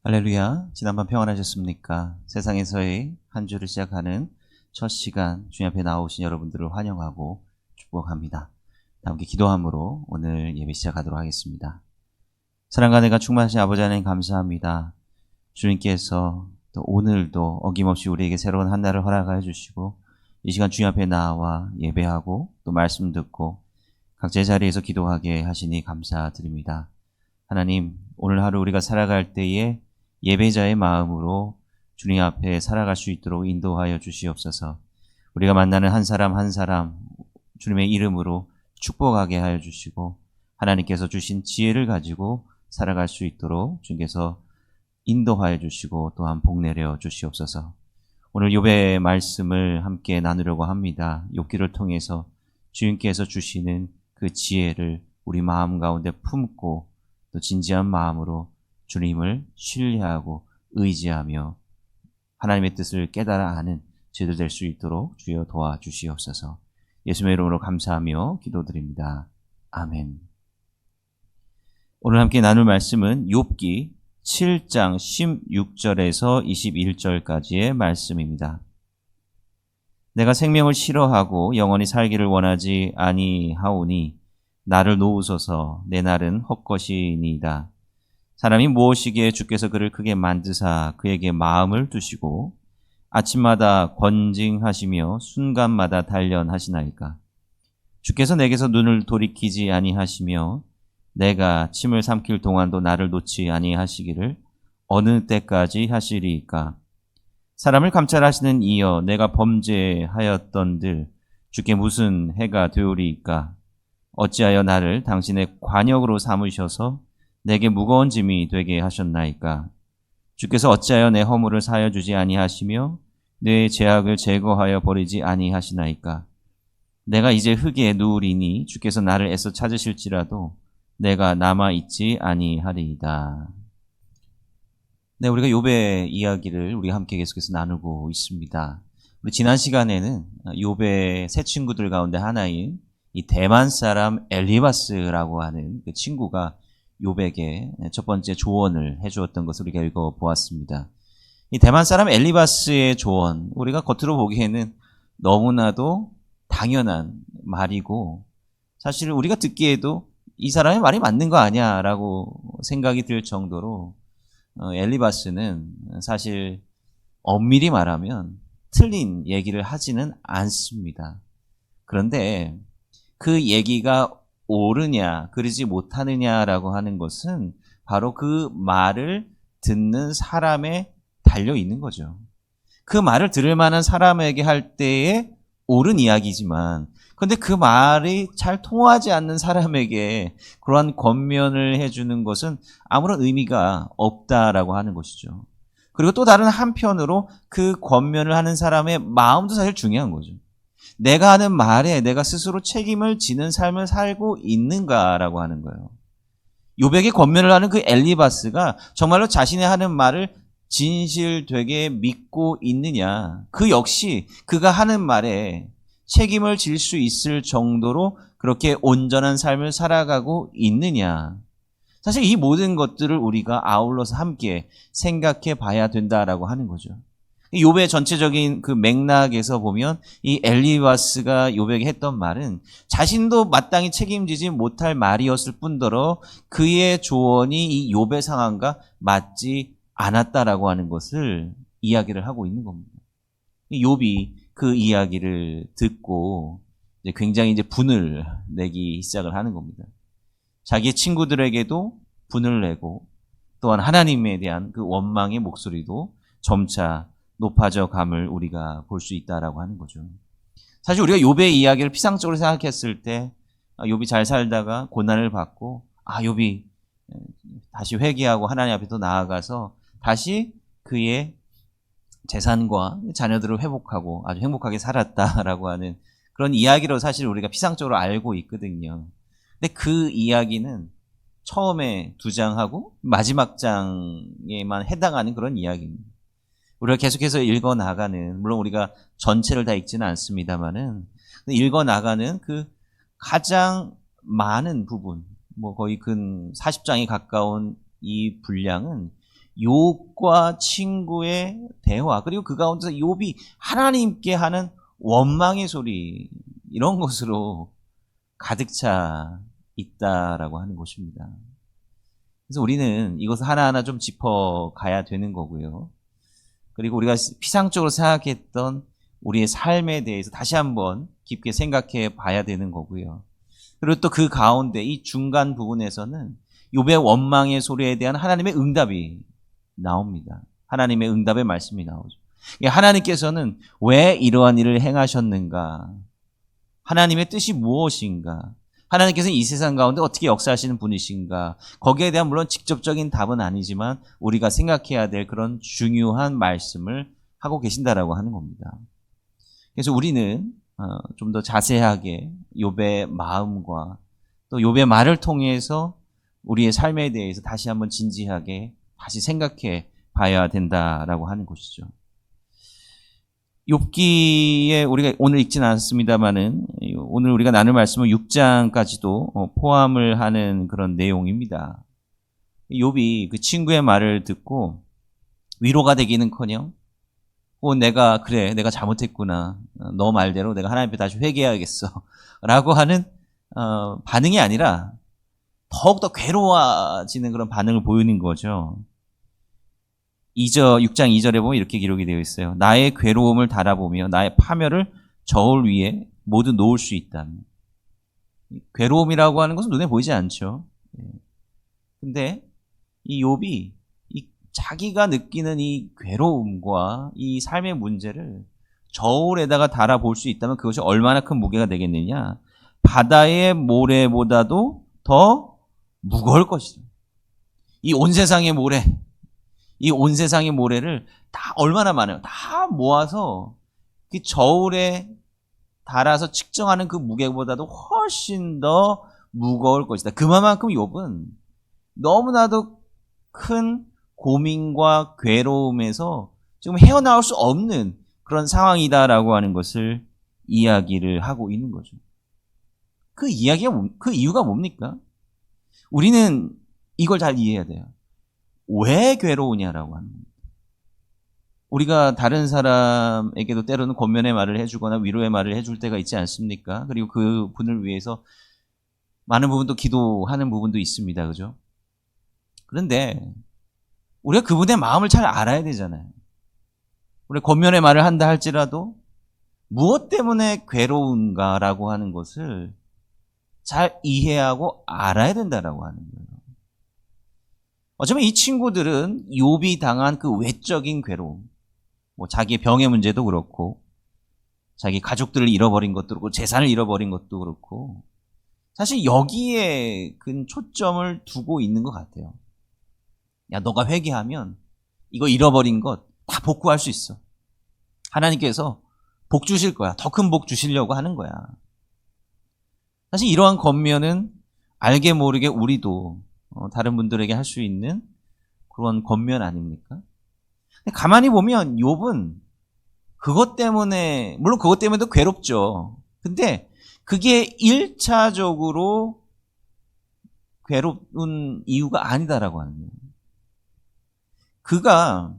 할렐루야. 지난밤 평안하셨습니까? 세상에서의 한 주를 시작하는 첫 시간 주님 앞에 나오신 여러분들을 환영하고 축복합니다. 함께 기도함으로 오늘 예배 시작하도록 하겠습니다. 사랑과 은혜가 충만하신 아버지 하나님 감사합니다. 주님께서 또 오늘도 어김없이 우리에게 새로운 한 날을 허락하여 주시고 이 시간 주님 앞에 나와 예배하고 또 말씀 듣고 각자의 자리에서 기도하게 하시니 감사드립니다. 하나님, 오늘 하루 우리가 살아갈 때에 예배자의 마음으로 주님 앞에 살아갈 수 있도록 인도하여 주시옵소서. 우리가 만나는 한 사람 한 사람 주님의 이름으로 축복하게 하여 주시고 하나님께서 주신 지혜를 가지고 살아갈 수 있도록 주님께서 인도하여 주시고 또한 복내려 주시옵소서. 오늘 욥의 말씀을 함께 나누려고 합니다. 욥기를 통해서 주님께서 주시는 그 지혜를 우리 마음 가운데 품고 또 진지한 마음으로 주님을 신뢰하고 의지하며 하나님의 뜻을 깨달아 아는 저희들 될 수 있도록 주여 도와주시옵소서. 예수님의 이름으로 감사하며 기도드립니다. 아멘. 오늘 함께 나눌 말씀은 욥기 7장 16절에서 21절까지의 말씀입니다. 내가 생명을 싫어하고 영원히 살기를 원하지 아니하오니 나를 놓으소서. 내 날은 헛것이니이다. 사람이 무엇이기에 주께서 그를 크게 만드사 그에게 마음을 두시고 아침마다 권징하시며 순간마다 단련하시나이까. 주께서 내게서 눈을 돌이키지 아니하시며 내가 침을 삼킬 동안도 나를 놓지 아니하시기를 어느 때까지 하시리이까. 사람을 감찰하시는 이여 내가 범죄하였던들 주께 무슨 해가 되오리이까. 어찌하여 나를 당신의 관역으로 삼으셔서 내게 무거운 짐이 되게 하셨나이까. 주께서 어찌하여 내 허물을 사하여 주지 아니하시며 내 죄악을 제거하여 버리지 아니하시나이까. 내가 이제 흙에 누우리니 주께서 나를 애써 찾으실지라도 내가 남아있지 아니하리이다. 네, 우리가 욥의 이야기를 우리가 함께 계속해서 나누고 있습니다. 우리 지난 시간에는 욥의 세 친구들 가운데 하나인 이 대만 사람 엘리바스라고 하는 그 친구가 욥에게 첫 번째 조언을 해주었던 것을 우리가 읽어보았습니다. 이 대만 사람 엘리바스의 조언, 우리가 겉으로 보기에는 너무나도 당연한 말이고 사실 우리가 듣기에도 이 사람의 말이 맞는 거 아니야 라고 생각이 들 정도로 엘리바스는 사실 엄밀히 말하면 틀린 얘기를 하지는 않습니다. 그런데 그 얘기가 옳으냐 그러지 못하느냐라고 하는 것은 바로 그 말을 듣는 사람에 달려 있는 거죠. 그 말을 들을 만한 사람에게 할 때에 옳은 이야기지만 그런데 그 말이 잘 통하지 않는 사람에게 그러한 권면을 해주는 것은 아무런 의미가 없다라고 하는 것이죠. 그리고 또 다른 한편으로 그 권면을 하는 사람의 마음도 사실 중요한 거죠. 내가 하는 말에 내가 스스로 책임을 지는 삶을 살고 있는가라고 하는 거예요. 욥에게 권면을 하는 그 엘리바스가 정말로 자신의 하는 말을 진실되게 믿고 있느냐, 그 역시 그가 하는 말에 책임을 질 수 있을 정도로 그렇게 온전한 삶을 살아가고 있느냐. 사실 이 모든 것들을 우리가 아울러서 함께 생각해 봐야 된다라고 하는 거죠. 욥의 전체적인 그 맥락에서 보면 이 엘리바스가 욥에게 했던 말은 자신도 마땅히 책임지지 못할 말이었을 뿐더러 그의 조언이 이 욥의 상황과 맞지 않았다라고 하는 것을 이야기를 하고 있는 겁니다. 욥이 그 이야기를 듣고 굉장히 이제 분을 내기 시작을 하는 겁니다. 자기의 친구들에게도 분을 내고 또한 하나님에 대한 그 원망의 목소리도 점차 높아져 감을 우리가 볼 수 있다라고 하는 거죠. 사실 우리가 욥의 이야기를 피상적으로 생각했을 때 욥이 잘 살다가 고난을 받고 욥이 다시 회개하고 하나님 앞에 또 나아가서 다시 그의 재산과 자녀들을 회복하고 아주 행복하게 살았다라고 하는 그런 이야기로 사실 우리가 피상적으로 알고 있거든요. 근데 그 이야기는 처음에 두 장하고 마지막 장에만 해당하는 그런 이야기입니다. 우리가 계속해서 읽어나가는, 물론 우리가 전체를 다 읽지는 않습니다만은, 읽어나가는 그 가장 많은 부분, 거의 근 40장이 가까운 이 분량은 욥과 친구의 대화, 그리고 그 가운데서 욥이 하나님께 하는 원망의 소리, 이런 것으로 가득 차 있다라고 하는 것입니다. 그래서 우리는 이것을 하나하나 좀 짚어가야 되는 거고요. 그리고 우리가 피상적으로 생각했던 우리의 삶에 대해서 다시 한번 깊게 생각해 봐야 되는 거고요. 그리고 또 그 가운데 이 중간 부분에서는 욥의 원망의 소리에 대한 하나님의 응답이 나옵니다. 하나님의 응답의 말씀이 나오죠. 하나님께서는 왜 이러한 일을 행하셨는가? 하나님의 뜻이 무엇인가? 하나님께서 이 세상 가운데 어떻게 역사하시는 분이신가? 거기에 대한 물론 직접적인 답은 아니지만 우리가 생각해야 될 그런 중요한 말씀을 하고 계신다라고 하는 겁니다. 그래서 우리는 좀 더 자세하게 욥의 마음과 또 욥의 말을 통해서 우리의 삶에 대해서 다시 한번 진지하게 다시 생각해 봐야 된다라고 하는 것이죠. 욥기에 우리가 오늘 읽지는 않았습니다만은 오늘 우리가 나눌 말씀은 6장까지도 포함을 하는 그런 내용입니다. 욥이 그 친구의 말을 듣고 위로가 되기는커녕 내가 잘못했구나, 너 말대로 내가 하나님 앞에 다시 회개해야겠어 라고 하는 반응이 아니라 더욱더 괴로워지는 그런 반응을 보이는 거죠. 6장 2절에 보면 이렇게 기록이 되어 있어요. 나의 괴로움을 달아보며 나의 파멸을 저울 위에 모두 놓을 수 있다. 괴로움이라고 하는 것은 눈에 보이지 않죠. 근데 이 욥이 자기가 느끼는 이 괴로움과 이 삶의 문제를 저울에다가 달아볼 수 있다면 그것이 얼마나 큰 무게가 되겠느냐. 바다의 모래보다도 더 무거울 것이다. 이 온 세상의 모래, 이 온 세상의 모래를 다 얼마나 많아요. 다 모아서 그 저울에 달아서 측정하는 그 무게보다도 훨씬 더 무거울 것이다. 그만큼 욥은 너무나도 큰 고민과 괴로움에서 지금 헤어나올 수 없는 그런 상황이다라고 하는 것을 이야기를 하고 있는 거죠. 그 이유가 뭡니까? 우리는 이걸 잘 이해해야 돼요. 왜 괴로우냐라고 하는 겁니다. 우리가 다른 사람에게도 때로는 권면의 말을 해주거나 위로의 말을 해줄 때가 있지 않습니까? 그리고 그 분을 위해서 많은 부분도 기도하는 부분도 있습니다. 그죠? 그런데 우리가 그분의 마음을 잘 알아야 되잖아요. 우리 권면의 말을 한다 할지라도 무엇 때문에 괴로운가라고 하는 것을 잘 이해하고 알아야 된다라고 하는 거예요. 어쩌면 이 친구들은 욥이 당한 그 외적인 괴로움, 자기의 병의 문제도 그렇고 자기 가족들을 잃어버린 것도 그렇고 재산을 잃어버린 것도 그렇고 사실 여기에 큰 초점을 두고 있는 것 같아요. 야, 너가 회개하면 이거 잃어버린 것 다 복구할 수 있어. 하나님께서 복 주실 거야. 더 큰 복 주시려고 하는 거야. 사실 이러한 권면은 알게 모르게 우리도 다른 분들에게 할 수 있는 그런 권면 아닙니까? 근데 가만히 보면 욥은 그것 때문에, 물론 그것 때문에도 괴롭죠. 근데 그게 1차적으로 괴로운 이유가 아니다라고 하는 거예요. 그가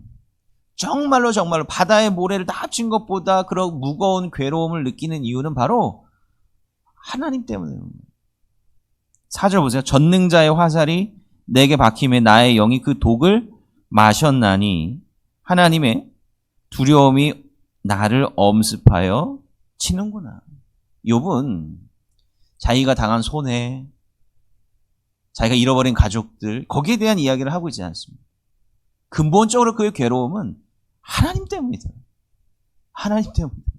정말로 바다의 모래를 다 합친 것보다 그런 무거운 괴로움을 느끼는 이유는 바로 하나님 때문이에요. 4절 보세요. 전능자의 화살이 내게 박힘에 나의 영이 그 독을 마셨나니 하나님의 두려움이 나를 엄습하여 치는구나. 욥은 자기가 당한 손해, 자기가 잃어버린 가족들, 거기에 대한 이야기를 하고 있지 않습니다. 근본적으로 그의 괴로움은 하나님 때문이다. 하나님 때문이다.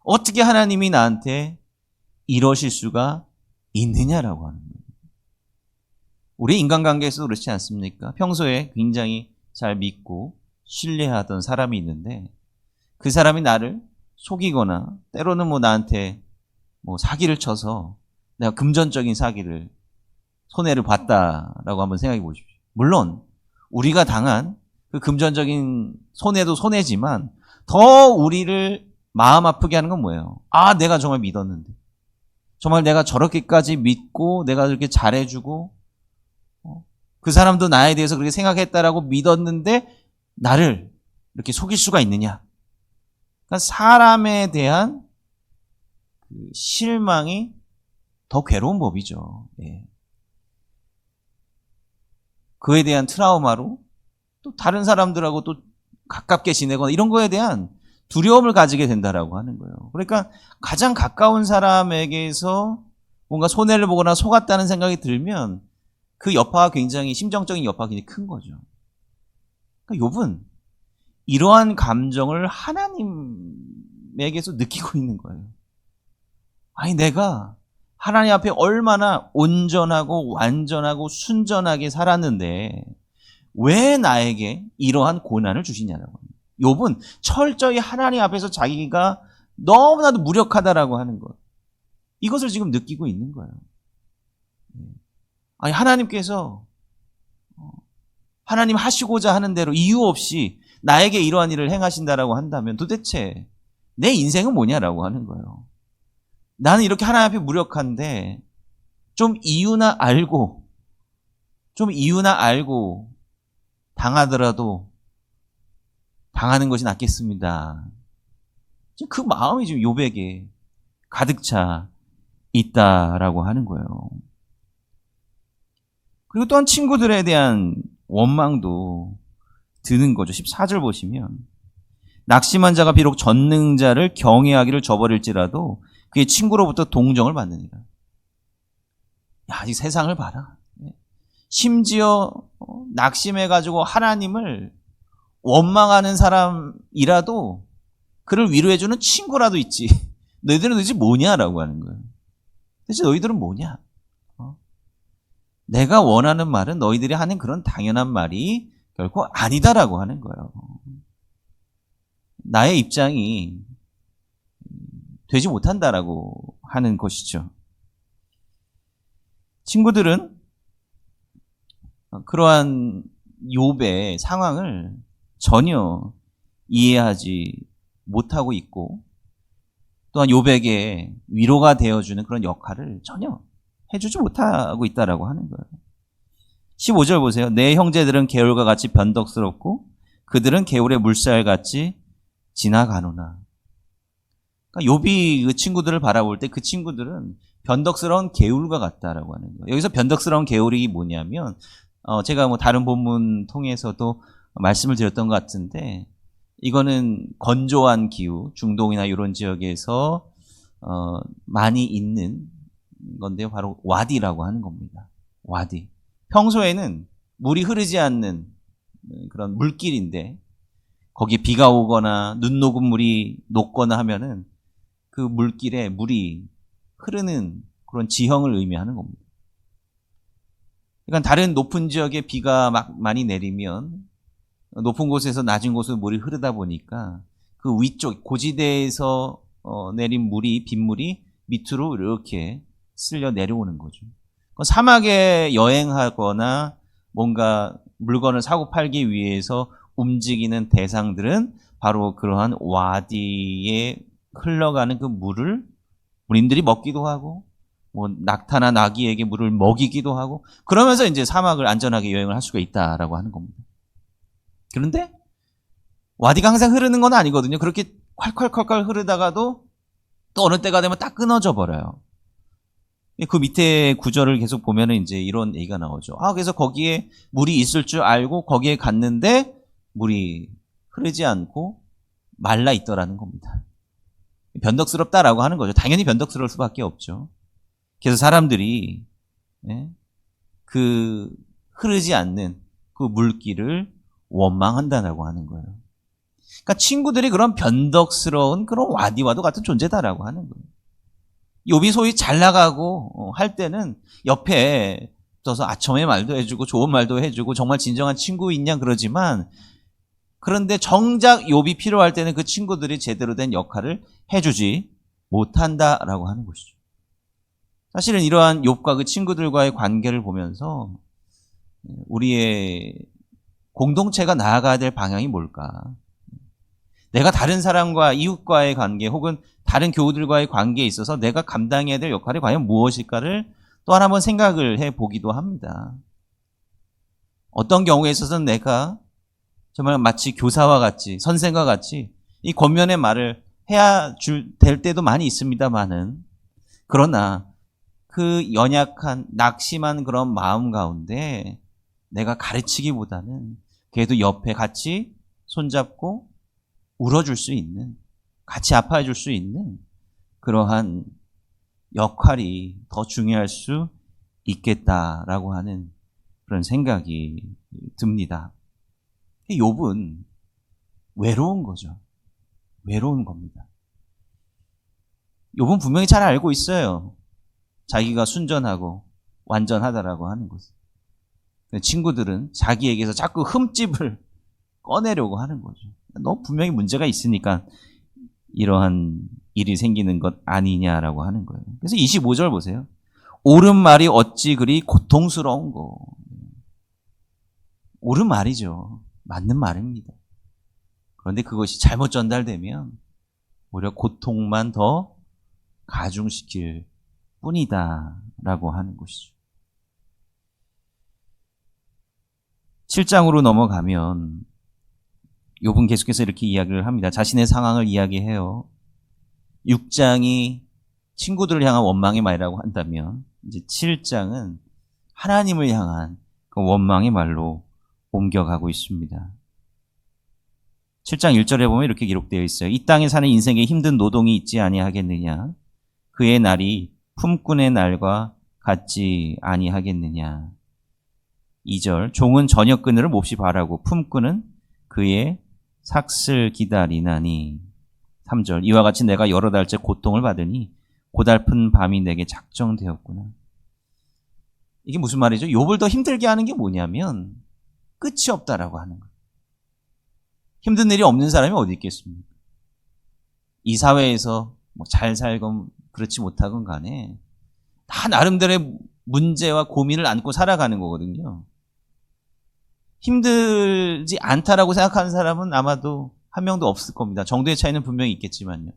어떻게 하나님이 나한테 이러실 수가 있느냐라고 하는 거예요. 우리 인간관계에서도 그렇지 않습니까? 평소에 굉장히 잘 믿고 신뢰하던 사람이 있는데 그 사람이 나를 속이거나 때로는 나한테 사기를 쳐서 내가 금전적인 사기를 손해를 봤다라고 한번 생각해 보십시오. 물론 우리가 당한 그 금전적인 손해도 손해지만 더 우리를 마음 아프게 하는 건 뭐예요? 아, 내가 정말 믿었는데, 정말 내가 저렇게까지 믿고 내가 저렇게 잘해주고 그 사람도 나에 대해서 그렇게 생각했다라고 믿었는데 나를 이렇게 속일 수가 있느냐? 그러니까 사람에 대한 그 실망이 더 괴로운 법이죠. 예. 그에 대한 트라우마로 또 다른 사람들하고 또 가깝게 지내거나 이런 거에 대한 두려움을 가지게 된다라고 하는 거예요. 그러니까 가장 가까운 사람에게서 뭔가 손해를 보거나 속았다는 생각이 들면 그 여파가 굉장히 심정적인 여파가 굉장히 큰 거죠. 그러니까 욥은 이러한 감정을 하나님에게서 느끼고 있는 거예요. 아니 내가 하나님 앞에 얼마나 온전하고 완전하고 순전하게 살았는데 왜 나에게 이러한 고난을 주시냐라고 합니다. 욥은 철저히 하나님 앞에서 자기가 너무나도 무력하다라고 하는 것, 이것을 지금 느끼고 있는 거예요. 아니 하나님께서 하나님 하시고자 하는 대로 이유 없이 나에게 이러한 일을 행하신다라고 한다면 도대체 내 인생은 뭐냐라고 하는 거예요. 나는 이렇게 하나님 앞에 무력한데 좀 이유나 알고 당하더라도 당하는 것이 낫겠습니다. 그 마음이 지금 욥에게 가득 차 있다라고 하는 거예요. 그리고 또한 친구들에 대한 원망도 드는 거죠. 14절 보시면 낙심한 자가 비록 전능자를 경외하기를 저버릴지라도 그의 친구로부터 동정을 받느니라. 야, 이 세상을 봐라. 심지어 낙심해가지고 하나님을 원망하는 사람이라도 그를 위로해주는 친구라도 있지. 너희들은 도대체 뭐냐라고 하는 거예요. 도대체 너희들은 뭐냐? 내가 원하는 말은 너희들이 하는 그런 당연한 말이 결코 아니다라고 하는 거예요. 나의 입장이 되지 못한다라고 하는 것이죠. 친구들은 그러한 욥의 상황을 전혀 이해하지 못하고 있고 또한 욥에게 위로가 되어주는 그런 역할을 전혀 해주지 못하고 있다라고 하는 거예요. 15절 보세요. 내 형제들은 개울과 같이 변덕스럽고 그들은 개울의 물살같이 지나가노나. 그러니까 욥이 그 친구들을 바라볼 때 그 친구들은 변덕스러운 개울과 같다라고 하는 거예요. 여기서 변덕스러운 개울이 뭐냐면 제가 뭐 다른 본문 통해서도 말씀을 드렸던 것 같은데 이거는 건조한 기후, 중동이나 이런 지역에서 많이 있는 건데요. 바로 와디라고 하는 겁니다. 와디. 평소에는 물이 흐르지 않는 그런 물길인데 거기에 비가 오거나 눈 녹은 물이 녹거나 하면은 그 물길에 물이 흐르는 그런 지형을 의미하는 겁니다. 그러니까 다른 높은 지역에 비가 막 많이 내리면 높은 곳에서 낮은 곳으로 물이 흐르다 보니까 그 위쪽 고지대에서 내린 물이 빗물이 밑으로 이렇게 쓸려 내려오는 거죠. 사막에 여행하거나 뭔가 물건을 사고 팔기 위해서 움직이는 대상들은 바로 그러한 와디에 흘러가는 그 물을 군인들이 먹기도 하고 뭐 낙타나 나귀에게 물을 먹이기도 하고 그러면서 이제 사막을 안전하게 여행을 할 수가 있다라고 하는 겁니다. 그런데 와디가 항상 흐르는 건 아니거든요. 그렇게 콸콸콸콸 흐르다가도 또 어느 때가 되면 딱 끊어져 버려요. 그 밑에 구절을 계속 보면은 이제 이런 얘기가 나오죠. 그래서 거기에 물이 있을 줄 알고 거기에 갔는데 물이 흐르지 않고 말라 있더라는 겁니다. 변덕스럽다라고 하는 거죠. 당연히 변덕스러울 수밖에 없죠. 그래서 사람들이 그 흐르지 않는 그 물길을 원망한다라고 하는 거예요. 그러니까 친구들이 그런 변덕스러운 그런 와디와도 같은 존재다라고 하는 거예요. 욥이 소위 잘 나가고 할 때는 옆에 붙어서 아첨의 말도 해주고 좋은 말도 해주고 정말 진정한 친구 있냐 그러지만 그런데 정작 욥이 필요할 때는 그 친구들이 제대로 된 역할을 해주지 못한다라고 하는 것이죠. 사실은 이러한 욥과 그 친구들과의 관계를 보면서 우리의 공동체가 나아가야 될 방향이 뭘까? 내가 다른 사람과 이웃과의 관계 혹은 다른 교우들과의 관계에 있어서 내가 감당해야 될 역할이 과연 무엇일까를 또한 한번 생각을 해보기도 합니다. 어떤 경우에 있어서는 내가 정말 마치 교사와 같이, 선생과 같이 이 권면의 말을 될 때도 많이 있습니다만은, 그러나 그 연약한 낙심한 그런 마음 가운데 내가 가르치기보다는 그래도 옆에 같이 손잡고 울어줄 수 있는, 같이 아파해 줄 수 있는 그러한 역할이 더 중요할 수 있겠다라고 하는 그런 생각이 듭니다. 욥은 외로운 거죠. 외로운 겁니다. 욥은 분명히 잘 알고 있어요. 자기가 순전하고 완전하다라고 하는 것을. 친구들은 자기에게서 자꾸 흠집을 꺼내려고 하는 거죠. 너 분명히 문제가 있으니까 이러한 일이 생기는 것 아니냐라고 하는 거예요. 그래서 25절 보세요. 옳은 말이 어찌 그리 고통스러운 거. 옳은 말이죠. 맞는 말입니다. 그런데 그것이 잘못 전달되면 오히려 고통만 더 가중시킬 뿐이다라고 하는 것이죠. 7장으로 넘어가면 욥은 계속해서 이렇게 이야기를 합니다. 자신의 상황을 이야기해요. 6장이 친구들을 향한 원망의 말이라고 한다면 이제 7장은 하나님을 향한 그 원망의 말로 옮겨가고 있습니다. 7장 1절에 보면 이렇게 기록되어 있어요. 이 땅에 사는 인생에 힘든 노동이 있지 아니하겠느냐? 그의 날이 품꾼의 날과 같지 아니하겠느냐? 2절 종은 저녁 그늘을 몹시 바라고 품꾼은 그의 삭슬 기다리나니. 3절 이와 같이 내가 여러 달째 고통을 받으니 고달픈 밤이 내게 작정되었구나. 이게 무슨 말이죠? 욥을 더 힘들게 하는 게 뭐냐면 끝이 없다라고 하는 거예요. 힘든 일이 없는 사람이 어디 있겠습니까? 이 사회에서 잘 살건 그렇지 못하건 간에 다 나름대로의 문제와 고민을 안고 살아가는 거거든요. 힘들지 않다라고 생각하는 사람은 아마도 한 명도 없을 겁니다. 정도의 차이는 분명히 있겠지만요.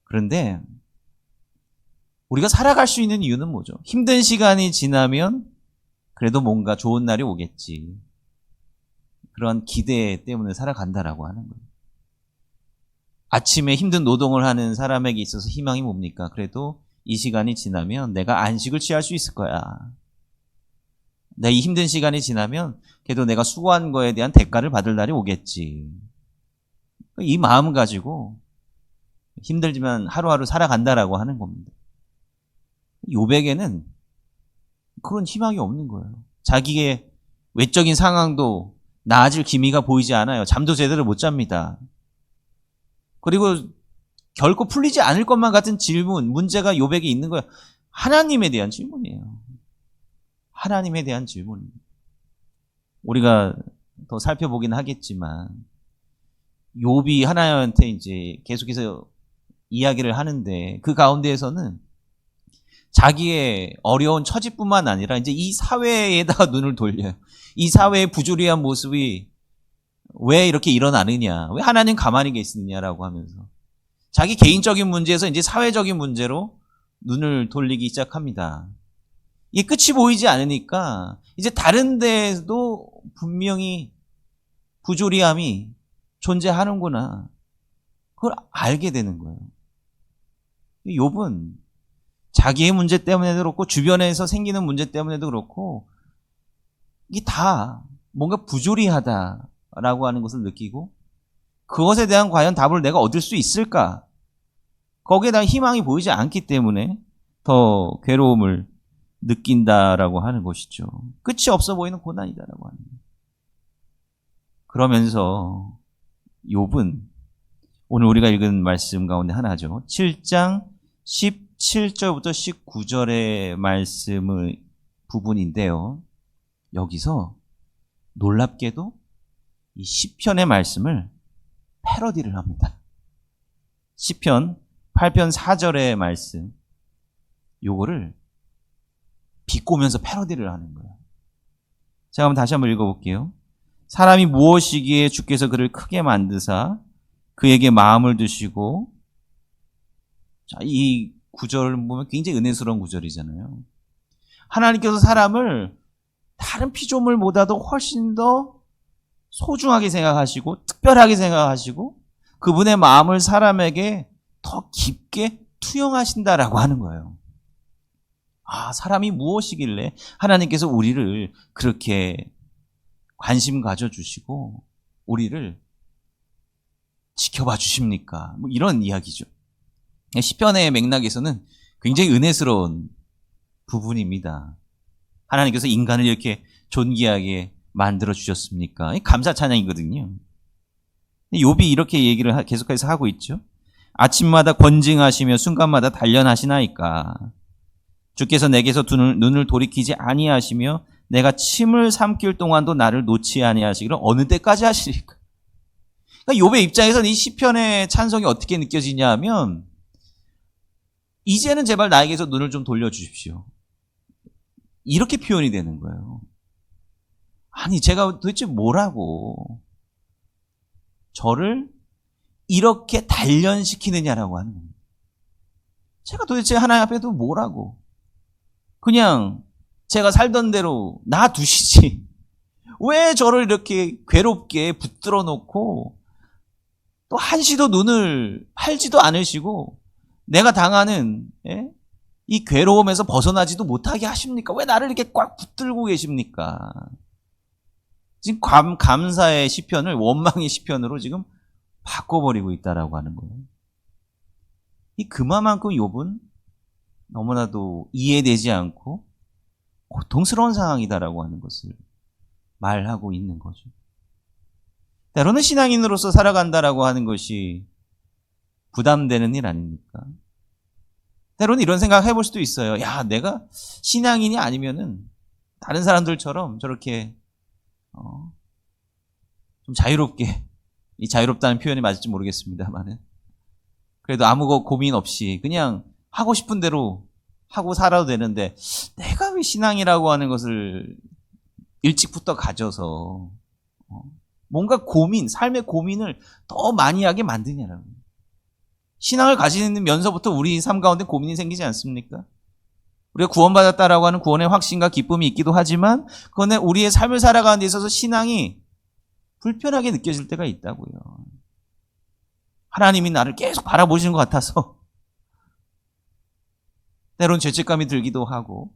그런데 우리가 살아갈 수 있는 이유는 뭐죠? 힘든 시간이 지나면 그래도 뭔가 좋은 날이 오겠지. 그런 기대 때문에 살아간다라고 하는 거예요. 아침에 힘든 노동을 하는 사람에게 있어서 희망이 뭡니까? 그래도 이 시간이 지나면 내가 안식을 취할 수 있을 거야. 내 이 힘든 시간이 지나면 그래도 내가 수고한 거에 대한 대가를 받을 날이 오겠지. 이 마음 가지고 힘들지만 하루하루 살아간다라고 하는 겁니다. 욥에게는 그런 희망이 없는 거예요. 자기의 외적인 상황도 나아질 기미가 보이지 않아요. 잠도 제대로 못 잡니다. 그리고 결코 풀리지 않을 것만 같은 질문, 문제가 욥에게 있는 거예요. 하나님에 대한 질문이에요. 하나님에 대한 질문입니다. 우리가 더 살펴보긴 하겠지만 욥이 하나님한테 이제 계속해서 이야기를 하는데 그 가운데에서는 자기의 어려운 처지뿐만 아니라 이제 이 사회에다가 눈을 돌려요. 이 사회의 부조리한 모습이 왜 이렇게 일어나느냐, 왜 하나님 가만히 계시느냐라고 하면서 자기 개인적인 문제에서 이제 사회적인 문제로 눈을 돌리기 시작합니다. 이게 끝이 보이지 않으니까 이제 다른 데에도 분명히 부조리함이 존재하는구나. 그걸 알게 되는 거예요. 욥은 자기의 문제 때문에도 그렇고 주변에서 생기는 문제 때문에도 그렇고 이게 다 뭔가 부조리하다라고 하는 것을 느끼고 그것에 대한 과연 답을 내가 얻을 수 있을까? 거기에 대한 희망이 보이지 않기 때문에 더 괴로움을 느낀다라고 하는 것이죠. 끝이 없어 보이는 고난이다라고 하는 거예요. 그러면서 욥은 오늘 우리가 읽은 말씀 가운데 하나죠. 7장 17절부터 19절의 말씀의 부분인데요. 여기서 놀랍게도 이 시편의 말씀을 패러디를 합니다. 시편 8편 4절의 말씀, 요거를 비꼬면서 패러디를 하는 거예요. 제가 한번 다시 한번 읽어볼게요. 사람이 무엇이기에 주께서 그를 크게 만드사 그에게 마음을 두시고. 자, 이 구절을 보면 굉장히 은혜스러운 구절이잖아요. 하나님께서 사람을 다른 피조물보다도 훨씬 더 소중하게 생각하시고 특별하게 생각하시고 그분의 마음을 사람에게 더 깊게 투영하신다라고 하는 거예요. 아, 사람이 무엇이길래 하나님께서 우리를 그렇게 관심 가져주시고 우리를 지켜봐 주십니까? 뭐 이런 이야기죠. 시편의 맥락에서는 굉장히 은혜스러운 부분입니다. 하나님께서 인간을 이렇게 존귀하게 만들어 주셨습니까? 감사 찬양이거든요. 욥이 이렇게 얘기를 계속해서 하고 있죠. 아침마다 권징하시며 순간마다 단련하시나이까. 주께서 내게서 눈을 돌이키지 아니하시며 내가 침을 삼킬 동안도 나를 놓지 아니하시기를 어느 때까지 하시리까. 그러니까 욥의 입장에서는 이 시편의 찬송이 어떻게 느껴지냐 하면 이제는 제발 나에게서 눈을 좀 돌려주십시오. 이렇게 표현이 되는 거예요. 아니, 제가 도대체 뭐라고 저를 이렇게 단련시키느냐라고 하는 겁니다. 제가 도대체 하나님 앞에도 뭐라고 그냥 제가 살던 대로 놔두시지 왜 저를 이렇게 괴롭게 붙들어 놓고 또 한시도 눈을 팔지도 않으시고 내가 당하는 이 괴로움에서 벗어나지도 못하게 하십니까? 왜 나를 이렇게 꽉 붙들고 계십니까? 지금 감사의 시편을 원망의 시편으로 지금 바꿔버리고 있다라고 하는 거예요. 이 그만큼 욥은 너무나도 이해되지 않고 고통스러운 상황이다라고 하는 것을 말하고 있는 거죠. 때로는 신앙인으로서 살아간다라고 하는 것이 부담되는 일 아닙니까? 때로는 이런 생각 해볼 수도 있어요. 야, 내가 신앙인이 아니면은 다른 사람들처럼 저렇게 좀 자유롭게, 이 자유롭다는 표현이 맞을지 모르겠습니다만은 그래도 아무 고민 없이 그냥 하고 싶은 대로 하고 살아도 되는데 내가 왜 신앙이라고 하는 것을 일찍부터 가져서 뭔가 삶의 고민을 더 많이 하게 만드냐라고. 신앙을 가지면서부터 우리 삶 가운데 고민이 생기지 않습니까? 우리가 구원받았다라고 하는 구원의 확신과 기쁨이 있기도 하지만 그건 우리의 삶을 살아가는 데 있어서 신앙이 불편하게 느껴질 때가 있다고요. 하나님이 나를 계속 바라보시는 것 같아서 때론 죄책감이 들기도 하고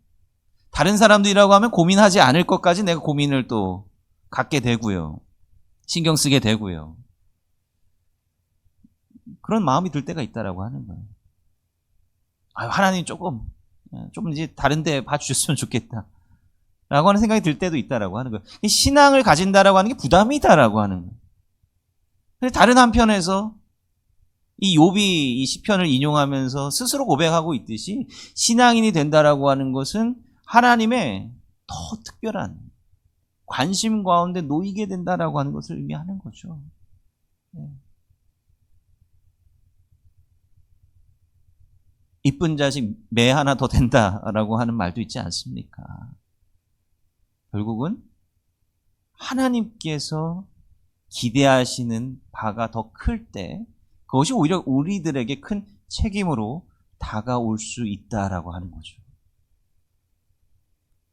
다른 사람들이라고 하면 고민하지 않을 것까지 내가 고민을 또 갖게 되고요. 신경 쓰게 되고요. 그런 마음이 들 때가 있다라고 하는 거예요. 하나님 조금 이제 다른 데 봐주셨으면 좋겠다. 라고 하는 생각이 들 때도 있다라고 하는 거예요. 신앙을 가진다라고 하는 게 부담이다라고 하는 거예요. 다른 한편에서 이 욥이 이 시편을 인용하면서 스스로 고백하고 있듯이 신앙인이 된다라고 하는 것은 하나님의 더 특별한 관심 가운데 놓이게 된다라고 하는 것을 의미하는 거죠. 이쁜 자식 매 하나 더 된다라고 하는 말도 있지 않습니까? 결국은 하나님께서 기대하시는 바가 더 클 때 그것이 오히려 우리들에게 큰 책임으로 다가올 수 있다라고 하는 거죠.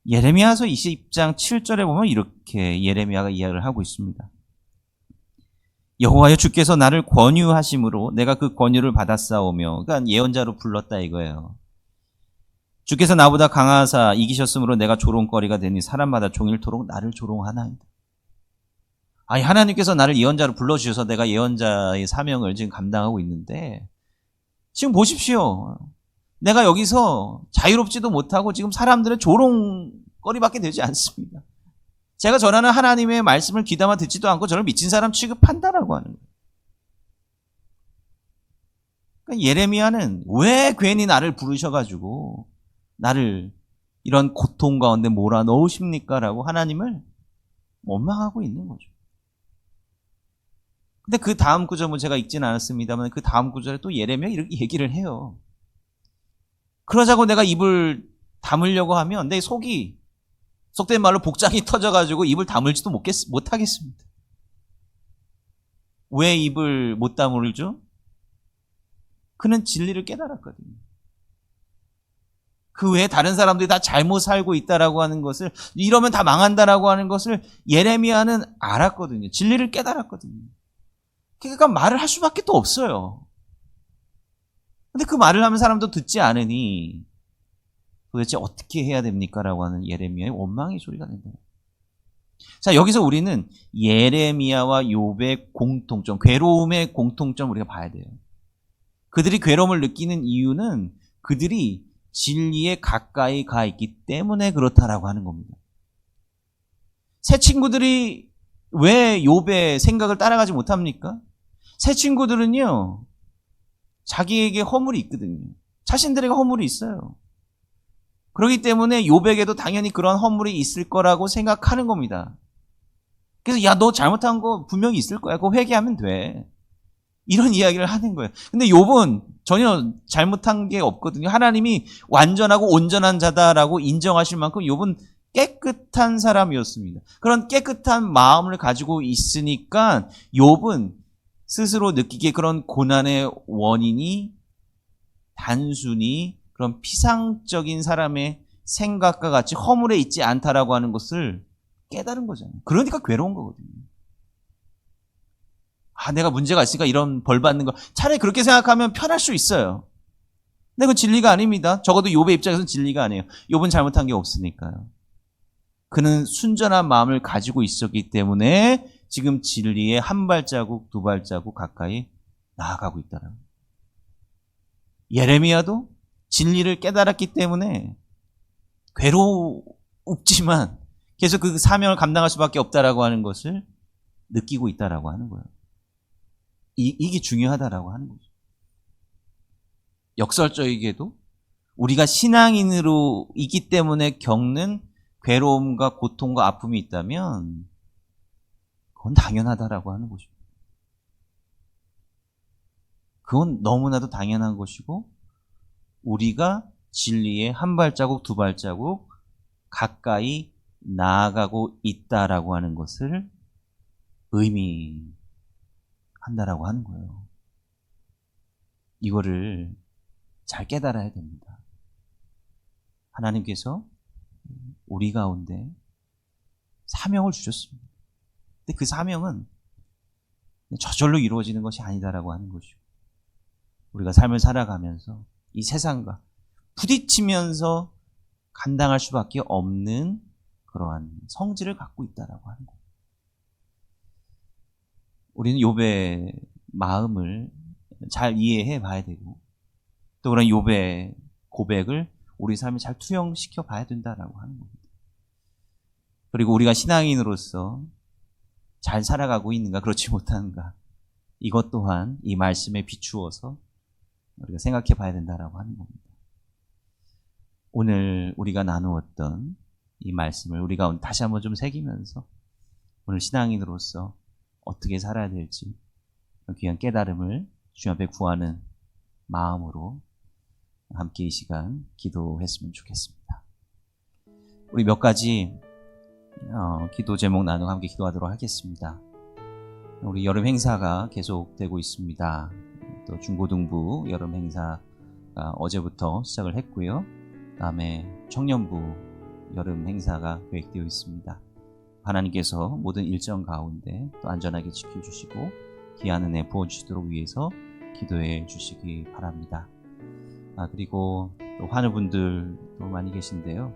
예레미야서 20장 7절에 보면 이렇게 예레미야가 이야기를 하고 있습니다. 여호와여 주께서 나를 권유하심으로 내가 그 권유를 받았사오며, 그러니까 예언자로 불렀다 이거예요. 주께서 나보다 강하사 이기셨으므로 내가 조롱거리가 되니 사람마다 종일토록 나를 조롱하나이다. 아니, 하나님께서 나를 예언자로 불러주셔서 내가 예언자의 사명을 지금 감당하고 있는데 지금 보십시오. 내가 여기서 자유롭지도 못하고 지금 사람들의 조롱거리밖에 되지 않습니다. 제가 전하는 하나님의 말씀을 귀담아 듣지도 않고 저를 미친 사람 취급한다라고 하는 거예요. 그러니까 예레미야는 왜 괜히 나를 부르셔가지고 나를 이런 고통 가운데 몰아넣으십니까? 라고 하나님을 원망하고 있는 거죠. 근데 그 다음 구절은 제가 읽지는 않았습니다만 그 다음 구절에 또 예레미야가 이렇게 얘기를 해요. 그러자고 내가 입을 다물려고 하면 내 속이 속된 말로 복장이 터져가지고 입을 다물지도 못하겠습니다. 왜 입을 못 다물죠? 그는 진리를 깨달았거든요. 그 외에 다른 사람들이 다 잘못 살고 있다라고 하는 것을, 이러면 다 망한다라고 하는 것을 예레미야는 알았거든요. 진리를 깨달았거든요. 그러니까 말을 할 수밖에 또 없어요. 근데 그 말을 하면 사람도 듣지 않으니 도대체 어떻게 해야 됩니까? 라고 하는 예레미야의 원망의 소리가 된다. 자, 여기서 우리는 예레미야와 욥의 공통점, 괴로움의 공통점 우리가 봐야 돼요. 그들이 괴로움을 느끼는 이유는 그들이 진리에 가까이 가 있기 때문에 그렇다라고 하는 겁니다. 새 친구들이 왜 욥의 생각을 따라가지 못합니까? 새 친구들은요, 자기에게 허물이 있거든요. 자신들에게 허물이 있어요. 그렇기 때문에 욥에게도 당연히 그런 허물이 있을 거라고 생각하는 겁니다. 그래서 야, 너 잘못한 거 분명히 있을 거야. 그거 회개하면 돼. 이런 이야기를 하는 거예요. 근데 욥은 전혀 잘못한 게 없거든요. 하나님이 완전하고 온전한 자다라고 인정하실 만큼 욥은 깨끗한 사람이었습니다. 그런 깨끗한 마음을 가지고 있으니까 욥은 스스로 느끼기에 그런 고난의 원인이 단순히 그런 피상적인 사람의 생각과 같이 허물에 있지 않다라고 하는 것을 깨달은 거잖아요. 그러니까 괴로운 거거든요. 아, 내가 문제가 있으니까 이런 벌 받는 거. 차라리 그렇게 생각하면 편할 수 있어요. 근데 그건 진리가 아닙니다. 적어도 욥의 입장에서는 진리가 아니에요. 욥은 잘못한 게 없으니까요. 그는 순전한 마음을 가지고 있었기 때문에 지금 진리에 한 발자국, 두 발자국 가까이 나아가고 있다는 거예요. 예레미야도 진리를 깨달았기 때문에 괴롭지만 계속 그 사명을 감당할 수밖에 없다라고 하는 것을 느끼고 있다라고 하는 거예요. 이게 중요하다라고 하는 거죠. 역설적이게도 우리가 신앙인으로 있기 때문에 겪는 괴로움과 고통과 아픔이 있다면 그건 당연하다라고 하는 것이고, 그건 너무나도 당연한 것이고, 우리가 진리에 한 발자국, 두 발자국 가까이 나아가고 있다라고 하는 것을 의미한다라고 하는 거예요. 이거를 잘 깨달아야 됩니다. 하나님께서 우리 가운데 사명을 주셨습니다. 근데 그 사명은 저절로 이루어지는 것이 아니다라고 하는 것이고, 우리가 삶을 살아가면서 이 세상과 부딪히면서 감당할 수밖에 없는 그러한 성질을 갖고 있다라고 하는 거예요. 우리는 욥의 마음을 잘 이해해 봐야 되고, 또 그런 욥의 고백을 우리 삶에 잘 투영시켜 봐야 된다라고 하는 겁니다. 그리고 우리가 신앙인으로서 잘 살아가고 있는가, 그렇지 못한가, 이것 또한 이 말씀에 비추어서 우리가 생각해 봐야 된다라고 하는 겁니다. 오늘 우리가 나누었던 이 말씀을 우리가 다시 한번 좀 새기면서 오늘 신앙인으로서 어떻게 살아야 될지 귀한 깨달음을 주님 앞에 구하는 마음으로 함께 이 시간 기도했으면 좋겠습니다. 우리 몇 가지 기도 제목 나누고 함께 기도하도록 하겠습니다. 우리 여름 행사가 계속되고 있습니다. 또 중고등부 여름 행사가 어제부터 시작을 했고요. 다음에 청년부 여름 행사가 계획되어 있습니다. 하나님께서 모든 일정 가운데 또 안전하게 지켜주시고 귀한 은혜 부어주시도록 위해서 기도해 주시기 바랍니다. 그리고 또 환우분들도 많이 계신데요.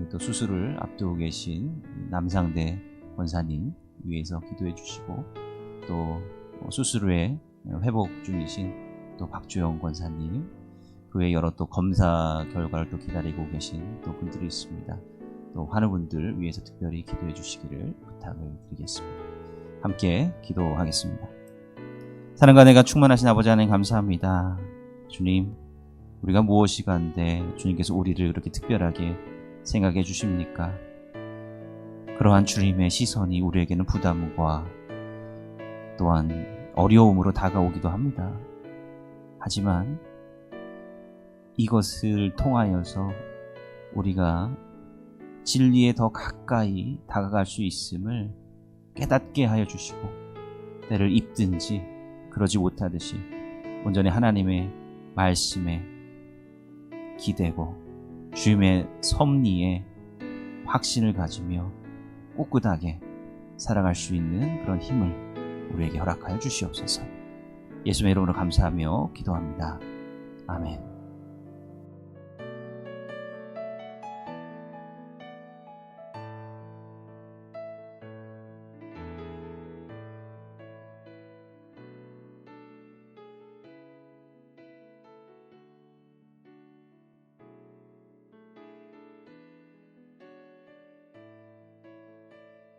또 수술을 앞두고 계신 남상대 권사님 위해서 기도해 주시고, 또 수술 후에 회복 중이신 또 박주영 권사님, 그 외에 여러 또 검사 결과를 또 기다리고 계신 또 분들이 있습니다. 또 환우분들 위해서 특별히 기도해 주시기를 부탁을 드리겠습니다. 함께 기도하겠습니다. 사랑과 내가 충만하신 아버지 하나님 감사합니다. 주님, 우리가 무엇이 간데 주님께서 우리를 그렇게 특별하게 생각해 주십니까? 그러한 주님의 시선이 우리에게는 부담과 또한 어려움으로 다가오기도 합니다. 하지만 이것을 통하여서 우리가 진리에 더 가까이 다가갈 수 있음을 깨닫게 하여 주시고, 때를 입든지 그러지 못하듯이 온전히 하나님의 말씀에 기대고 주님의 섭리에 확신을 가지며 꿋꿋하게 살아갈 수 있는 그런 힘을 우리에게 허락하여 주시옵소서. 예수님의 이름으로 감사하며 기도합니다. 아멘.